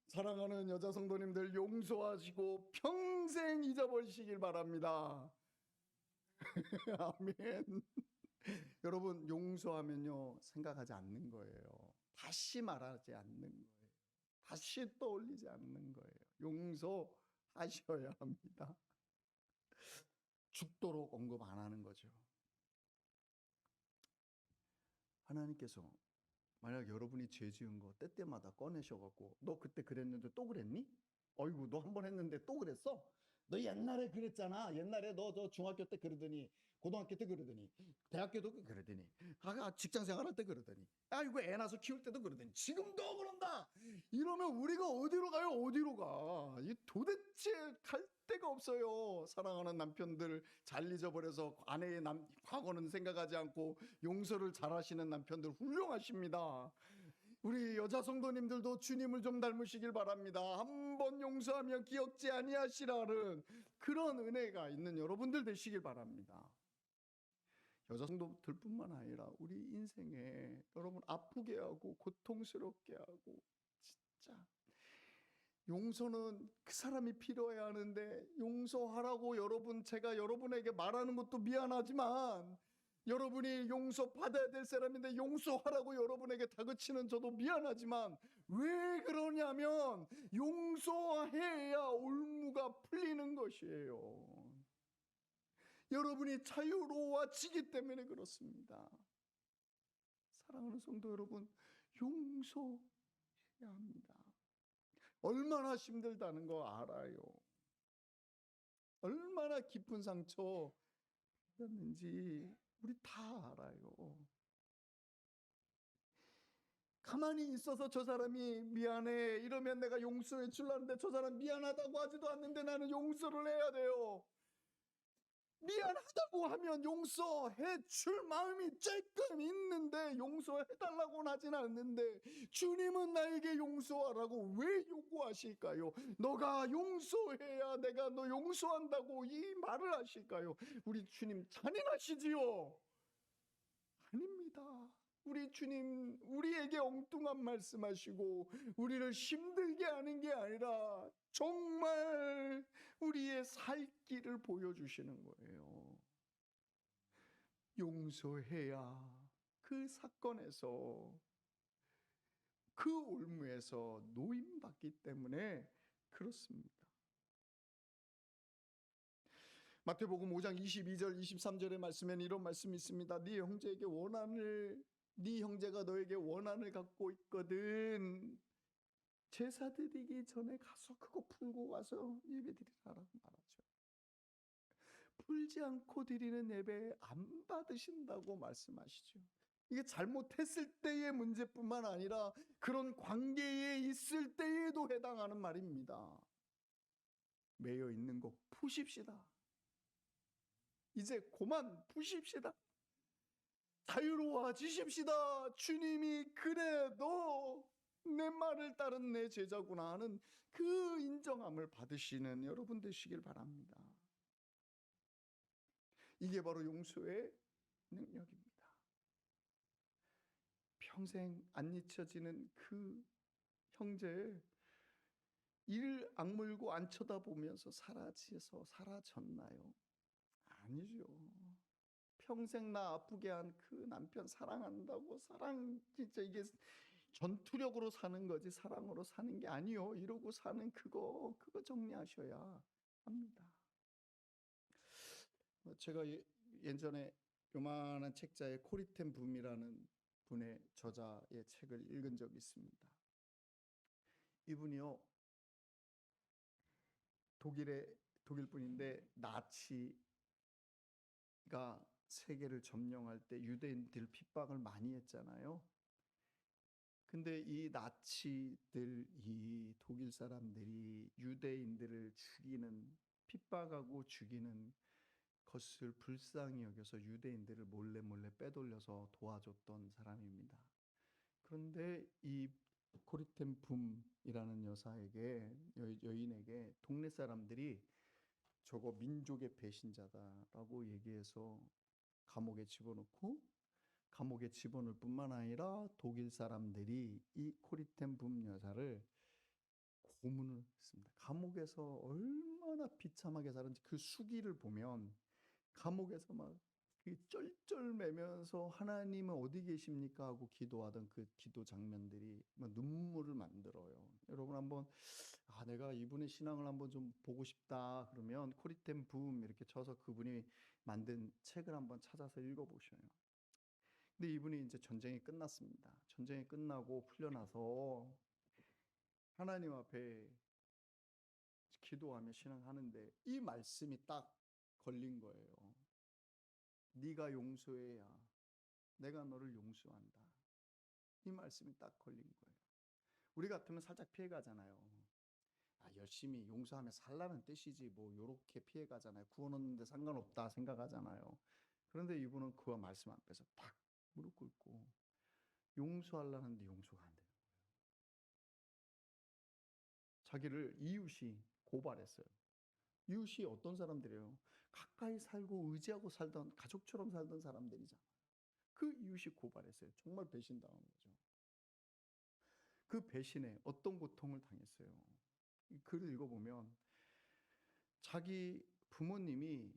Speaker 1: 사랑하는 여자 성도님들 용서하시고 평생 잊어버리시길 바랍니다. 아멘. 여러분 용서하면요 생각하지 않는 거예요. 다시 말하지 않는 거예요. 다시 떠올리지 않는 거예요. 용서하셔야 합니다. 죽도록 언급 안 하는 거죠. 하나님께서 만약 여러분이 죄 지은 거 때때마다 꺼내셔갖고 너 그때 그랬는데 또 그랬니? 어이구 너 한 번 했는데 또 그랬어? 너 옛날에 그랬잖아. 옛날에 너 중학교 때 그러더니 고등학교 때 그러더니 대학교도 그러더니 직장 생활할 때 그러더니 아이고 애 낳아서 키울 때도 그러더니 지금도 그런다. 이러면 우리가 어디로 가요? 어디로 가? 이 도대체 갈 데가 없어요. 사랑하는 남편들 잘 잊어버려서 아내의 과거는 생각하지 않고 용서를 잘하시는 남편들 훌륭하십니다. 우리 여자 성도님들도 주님을 좀 닮으시길 바랍니다. 한 번 용서하면 기억지 아니하시라는 그런 은혜가 있는 여러분들 되시길 바랍니다. 여자 성도들뿐만 아니라 우리 인생에 여러분 아프게 하고 고통스럽게 하고 진짜 용서는 그 사람이 필요해야 하는데 용서하라고 제가 여러분에게 말하는 것도 미안하지만 여러분이 용서받아야 될 사람인데 용서하라고 여러분에게 다그치는 저도 미안하지만 왜 그러냐면 용서해야 올무가 풀리는 것이에요. 여러분이 자유로워지기 때문에 그렇습니다. 사랑하는 성도 여러분, 용서해야 합니다. 얼마나 힘들다는 거 알아요. 얼마나 깊은 상처 받았는지 우리 다 알아요. 가만히 있어서 저 사람이 미안해 이러면 내가 용서해 주려는데 저 사람 미안하다고 하지도 않는데 나는 용서를 해야 돼요. 미안하다고 하면 용서해 줄 마음이 조금 있는데 용서해달라고는 하진 않는데 주님은 나에게 용서하라고 왜 요구하실까요? 너가 용서해야 내가 너 용서한다고 이 말을 하실까요? 우리 주님 잔인하시지요? 아닙니다. 우리 주님 우리에게 엉뚱한 말씀하시고 우리를 힘들게 하는 게 아니라 정말 우리의 살 길을 보여주시는 거예요. 용서해야 그 사건에서 그 올무에서 노임받기 때문에 그렇습니다. 마태복음 5장 22절 23절의 말씀에는 이런 말씀이 있습니다. 네 형제가 너에게 원한을 갖고 있거든 제사 드리기 전에 가서 그거 풀고 와서 예배드리라고 말하죠. 풀지 않고 드리는 예배 안 받으신다고 말씀하시죠. 이게 잘못했을 때의 문제뿐만 아니라 그런 관계에 있을 때에도 해당하는 말입니다. 매여 있는 거 푸십시다. 이제 그만 푸십시다. 자유로워지십시다. 주님이 그래도 내 말을 따른 내 제자구나 하는 그 인정함을 받으시는 여러분 되시길 바랍니다. 이게 바로 용서의 능력입니다. 평생 안 잊혀지는 그 형제 이를 악물고 안 쳐다보면서 사라졌나요? 아니죠. 평생 나 아프게 한 그 남편 사랑한다고 진짜 이게 전투력으로 사는 거지 사랑으로 사는 게 아니요. 이러고 사는 그거 정리하셔야 합니다. 제가 예전에 요만한 책자에 코리텐 붐이라는 분의 저자의 책을 읽은 적이 있습니다. 이분이요 독일 분인데 나치가 세계를 점령할 때 유대인들 핍박을 많이 했잖아요. 근데 이 독일 사람들이 유대인들을 핍박하고 죽이는 것을 불쌍히 여겨서 유대인들을 몰래 빼돌려서 도와줬던 사람입니다. 그런데 이 코리텐 붐이라는 여인에게 동네 사람들이 저거 민족의 배신자다라고 얘기해서 감옥에 집어넣고 감옥에 집어넣을 뿐만 아니라 독일 사람들이 이 코리텐 붐 여사를 고문을 했습니다. 감옥에서 얼마나 비참하게 살았는지 그 수기를 보면 감옥에서 막 쩔쩔매면서 하나님은 어디 계십니까 하고 기도하던 그 기도 장면들이 눈물을 만들어요. 여러분 한번 내가 이분의 신앙을 한번 좀 보고 싶다 그러면 코리텐 붐 이렇게 쳐서 그분이 만든 책을 한번 찾아서 읽어보셔요. 근데 이분이 이제 전쟁이 끝났습니다. 전쟁이 끝나고 풀려나서 하나님 앞에 기도하며 신앙하는데 이 말씀이 딱 걸린 거예요. 네가 용서해야 내가 너를 용서한다. 이 말씀이 딱 걸린 거예요. 우리 같으면 살짝 피해가잖아요. 열심히 용서하며 살라는 뜻이지 뭐 요렇게 피해가잖아요. 구원 얻는데 상관없다 생각하잖아요. 그런데 이분은 그와 말씀 앞에서 딱 무릎 꿇고 용서하려는데 용서가 안 되는 거예요. 자기를 이웃이 고발했어요. 이웃이 어떤 사람들이에요? 가까이 살고 의지하고 살던 가족처럼 살던 사람들이잖아요. 그 이웃이 고발했어요. 정말 배신당한 거죠. 그 배신에 어떤 고통을 당했어요. 이 글을 읽어보면 자기 부모님이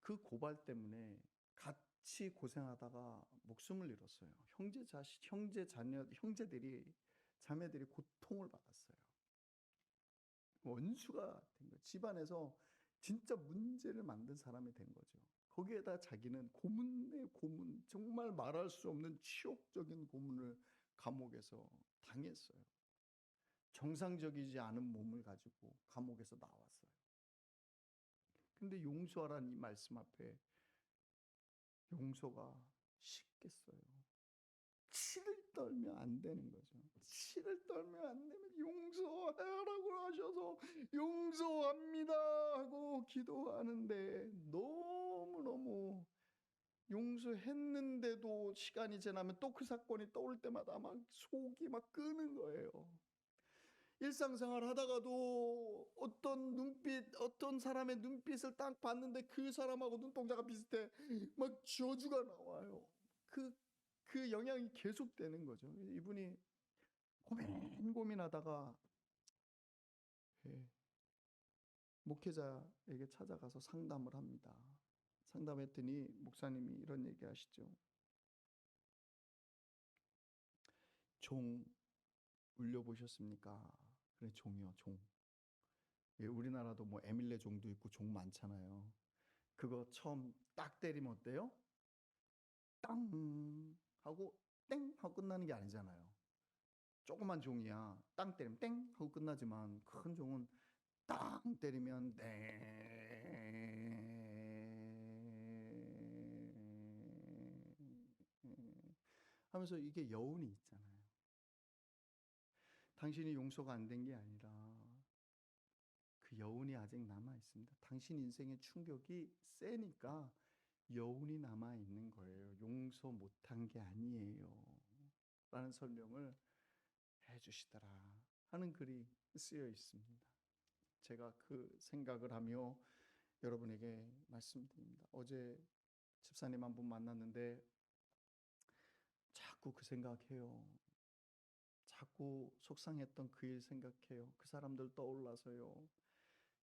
Speaker 1: 그 고발 때문에 같이 고생하다가 목숨을 잃었어요. 자매들이 고통을 받았어요. 원수가 된 거예요. 집안에서 진짜 문제를 만든 사람이 된 거죠. 거기에다 자기는 고문의 고문, 정말 말할 수 없는 치욕적인 고문을 감옥에서 당했어요. 정상적이지 않은 몸을 가지고 감옥에서 나왔어요. 근데 용서하라는 이 말씀 앞에 용서가 쉽겠어요. 치를 떨면 안 되는 거죠. 치를 떨면 안 되면 용서하라고 하셔서 용서합니다 하고 기도하는데 너무너무 용서했는데도 시간이 지나면 또 그 사건이 떠올 때마다 막 속이 막 끄는 거예요. 일상생활 하다가도 어떤 사람의 눈빛을 딱 봤는데 그 사람하고 눈동자가 비슷해. 막 저주가 나와요. 그 영향이 계속되는 거죠. 이분이 고민하다가 목회자에게 찾아가서 상담을 합니다. 상담했더니 목사님이 이런 얘기 하시죠. 물려보셨습니까? 그래, 종이요, 종. 예, 우리나라도 뭐 에밀레 종도 있고 종 많잖아요. 그거 처음 딱 때리면 어때요? 땅 하고 땡 하고 끝나는 게 아니잖아요. 조그만 종이야. 땅 때리면 땡 하고 끝나지만 큰 종은 땅 때리면 땡 하면서 이게 여운이 있잖아요. 당신이 용서가 안 된 게 아니라 그 여운이 아직 남아 있습니다. 당신 인생의 충격이 세니까 여운이 남아 있는 거예요. 용서 못한 게 아니에요. 라는 설명을 해주시더라 하는 글이 쓰여 있습니다. 제가 그 생각을 하며 여러분에게 말씀드립니다. 어제 집사님 한 분 만났는데 자꾸 그 생각해요. 자꾸 속상했던 그 일 생각해요. 그 사람들 떠올라서요.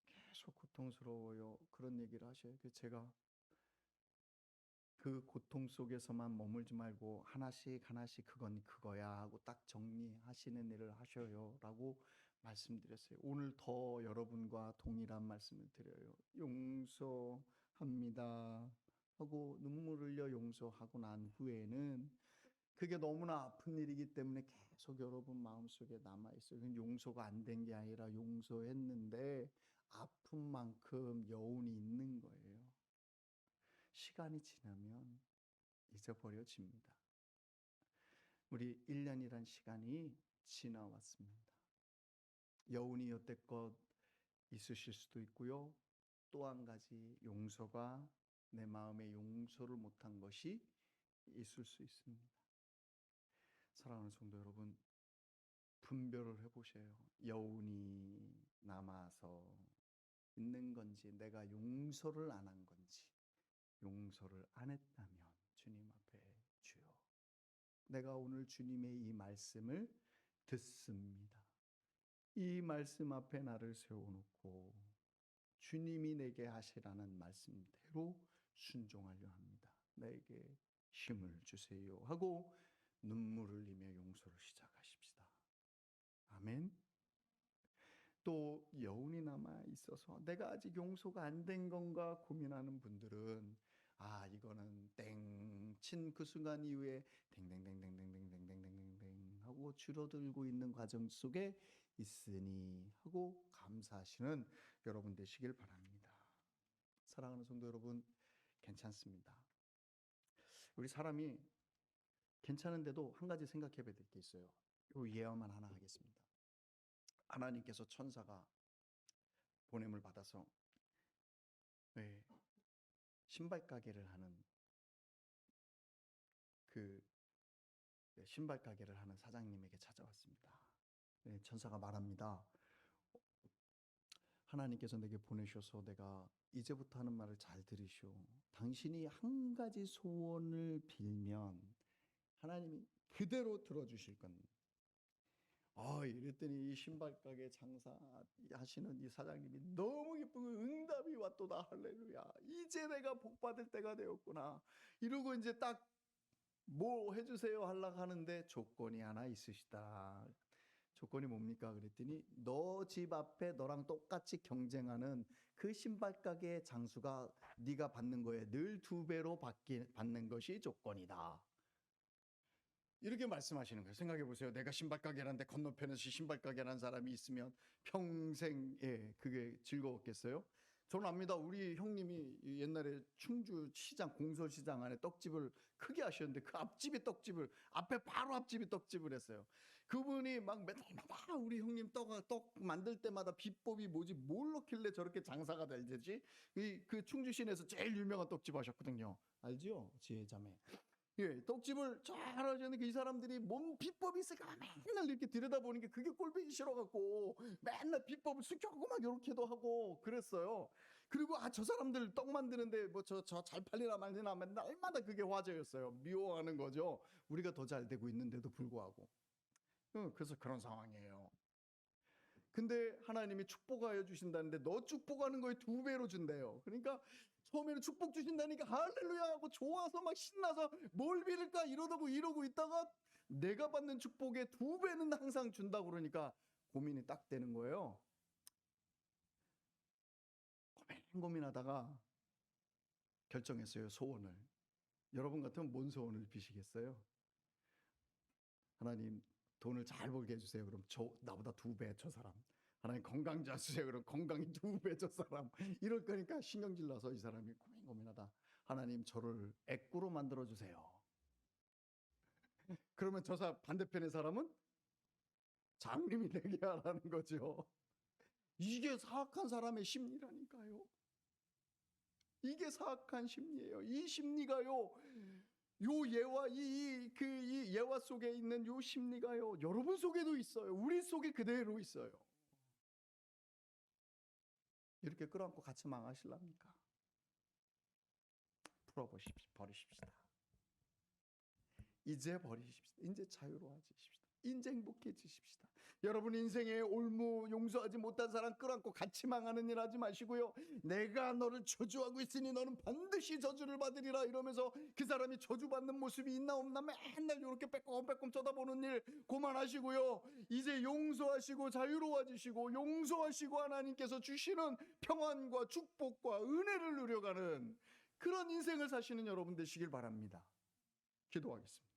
Speaker 1: 계속 고통스러워요. 그런 얘기를 하셔요. 제가 그 고통 속에서만 머물지 말고 하나씩 하나씩 그건 그거야 하고 딱 정리하시는 일을 하셔요 라고 말씀드렸어요. 오늘 더 여러분과 동일한 말씀을 드려요. 용서합니다 하고 눈물 흘려 용서하고 난 후에는 그게 너무나 아픈 일이기 때문에 계속 여러분 마음속에 남아있어요. 용서가 안 된 게 아니라 용서했는데 아픈 만큼 여운이 있는 거예요. 시간이 지나면 잊어버려집니다. 우리 1년이란 시간이 지나왔습니다. 여운이 여태껏 있으실 수도 있고요. 또 한 가지 용서가 내 마음에 용서를 못한 것이 있을 수 있습니다. 사랑하는 성도 여러분, 분별을 해보세요. 여운이 남아서 있는 건지 내가 용서를 안 한 건지. 용서를 안 했다면 주님 앞에 주여, 내가 오늘 주님의 이 말씀을 듣습니다. 이 말씀 앞에 나를 세워놓고 주님이 내게 하시라는 말씀대로 순종하려 합니다. 나에게 힘을 주세요 하고 눈물 흘리며 용서를 시작하십시다. 아멘. 또 여운이 남아 있어서 내가 아직 용서가 안 된 건가 고민하는 분들은 이거는 땡 친 그 순간 이후에 땡땡땡땡땡땡땡땡땡땡 하고 줄어들고 있는 과정 속에 있으니 하고 감사하시는 여러분 되시길 바랍니다. 사랑하는 성도 여러분, 괜찮습니다. 우리 사람이 괜찮은데도 한 가지 생각해 봐야 될 게 있어요. 이 예화만 하나 하겠습니다. 하나님께서 천사가 보냄을 받아서 신발 가게를 하는 신발 가게를 하는 사장님에게 찾아왔습니다. 천사가 말합니다. 하나님께서 내게 보내셔서 내가 이제부터 하는 말을 잘 들으시오. 당신이 한 가지 소원을 빌면 하나님이 그대로 들어주실 겁니다. 이랬더니 이 신발 가게 장사하시는 이 사장님이 너무 기쁘고 응답이 왔도다. 할렐루야. 이제 내가 복 받을 때가 되었구나. 이러고 이제 딱 뭐 해주세요 하려고 하는데 조건이 하나 있으시다. 조건이 뭡니까? 그랬더니 너 집 앞에 너랑 똑같이 경쟁하는 그 신발 가게의 장수가 네가 받는 거에 늘 2배로 받는 것이 조건이다. 이렇게 말씀하시는 거예요. 생각해 보세요. 내가 신발 가게라는데 건너편에서 신발 가게라는 사람이 있으면 평생에 그게 즐거웠겠어요? 저는 압니다. 우리 형님이 옛날에 충주 시장 공설시장 안에 떡집을 크게 하셨는데 그 앞집이 떡집을 바로 앞집이 떡집을 했어요. 그분이 막 맨날마다 우리 형님 떡 만들 때마다 비법이 뭐지 뭘 넣길래 저렇게 장사가 잘 되지? 그 충주 시내에서 제일 유명한 떡집 하셨거든요. 알죠? 지혜자매. 떡집을 잘 하셨는데 이 사람들이 뭔 비법이 있을까 맨날 이렇게 들여다보는 게 그게 꼴보기 싫어갖고 맨날 비법을 숙여갖고 막 이렇게도 하고 그랬어요. 그리고 저 사람들 떡 만드는데 뭐 저 잘 팔리나 말리나 날마다 그게 화제였어요. 미워하는 거죠. 우리가 더 잘 되고 있는데도 불구하고. 그래서 그런 상황이에요. 근데 하나님이 축복하여 주신다는데 너 축복하는 거에 2배로 준대요. 그러니까 처음에는 축복 주신다니까 할렐루야 하고 좋아서 막 신나서 뭘 빌을까 이러고 있다가 내가 받는 축복의 2배는 항상 준다고 그러니까 고민이 딱 되는 거예요. 고민하다가 결정했어요. 소원을. 여러분 같으면 뭔 소원을 비시겠어요? 하나님 돈을 잘 벌게 해주세요. 그럼 나보다 2배 저 사람. 하나님 건강 잘 주세요. 그럼 건강이 2배 저 사람. 이럴 거니까 신경질 나서 이 사람이 고민하다 하나님 저를 애꾸로 만들어 주세요. 그러면 반대편의 사람은 장님이 되게 하라는 거죠. 이게 사악한 사람의 심리라니까요. 이게 사악한 심리예요. 이 심리가요. 요 예와 이 예와 속에 있는 요 심리가요. 여러분 속에도 있어요. 우리 속에 그대로 있어요. 이렇게 끌어안고 같이 망하실랍니까? 버리십시다. 이제 버리십시다. 이제 자유로워지십시다. 이제 행복해지십시다. 여러분 인생에 올무 용서하지 못한 사람 끌어안고 같이 망하는 일 하지 마시고요. 내가 너를 저주하고 있으니 너는 반드시 저주를 받으리라 이러면서 그 사람이 저주받는 모습이 있나 없나 맨날 이렇게 빼꼼빼꼼 쳐다보는 일 그만하시고요. 이제 용서하시고 자유로워지시고 용서하시고 하나님께서 주시는 평안과 축복과 은혜를 누려가는 그런 인생을 사시는 여러분 되시길 바랍니다. 기도하겠습니다.